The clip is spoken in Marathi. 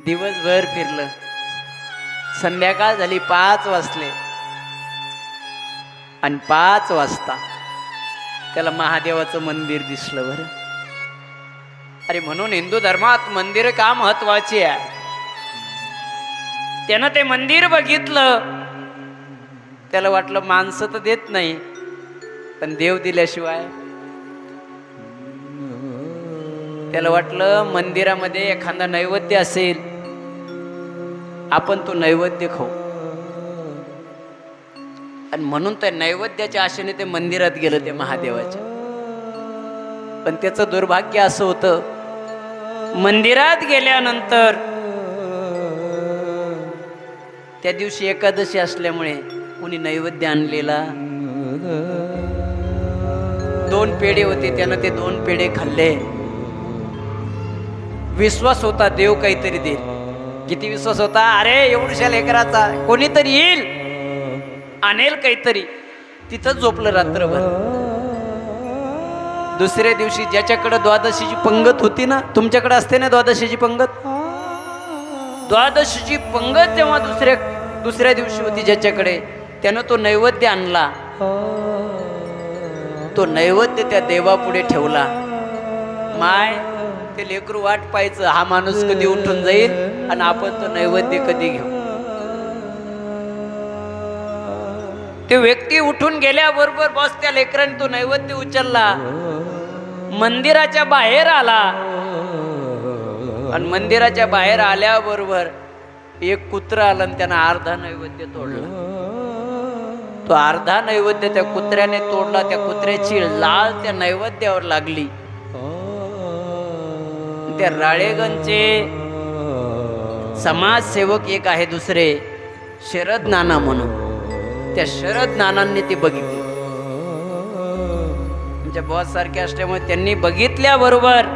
दिवसभर फिरलं, संध्याकाळ झाली, 5 वाजले आणि 5 वाजता त्याला महादेवाचं मंदिर दिसलं. बरं, अरे म्हणून हिंदू धर्मात मंदिर का महत्वाची आहे. त्यानं ते मंदिर बघितलं, त्याला वाटलं माणसं तर देत नाही, पण देव दिल्याशिवाय. त्याला वाटलं मंदिरामध्ये एखादा नैवेद्य असेल, आपण तो नैवेद्य खाऊ. आणि म्हणून त्या नैवेद्याच्या आशेने ते मंदिरात गेलं, ते महादेवाच्या. पण त्याचं दुर्भाग्य असं होतं, मंदिरात गेल्यानंतर त्या दिवशी एकादशी असल्यामुळे कुणी नैवेद्य आणलेला 2 पेढे होते, त्यानं ते 2 पेढे खाल्ले. विश्वास होता देव काहीतरी देईल. किती विश्वास होता, अरे एवढ्या लेकराचा कोणीतरी येईल, आणेल काहीतरी. तिथंच झोपलं रात्रभर. दुसऱ्या दिवशी ज्याच्याकडे द्वादशीची पंगत होती ना, तुमच्याकडे असते ना द्वादशीची पंगत, द्वादशीची पंगत जेव्हा दुसऱ्या दिवशी होती ज्याच्याकडे, त्यानं तो नैवेद्य आणला. तो नैवेद्य त्या देवापुढे ठेवला. माय, ते लेकरू वाट पाहायचं, हा माणूस कधी उठून जाईल आणि आपण तो नैवेद्य कधी घेऊ. ते व्यक्ती उठून गेल्याबरोबर बस त्या लेकराने तो नैवेद्य उचलला, मंदिराच्या बाहेर आला. आणि मंदिराच्या बाहेर आल्याबरोबर एक कुत्रा आला आणि त्यानं अर्धा नैवेद्य तोडला. तो अर्धा नैवेद्य त्या कुत्र्याने तोडला. त्या कुत्र्याची लाळ त्या नैवेद्यावर लागली. त्या राळेगणचे समाजसेवक एक आहे दुसरे, शरद नाना म्हणून, त्या शरद नानांनी ते बघितलं. म्हणजे बॉस सारखे असल्यामुळे त्यांनी बघितल्याबरोबर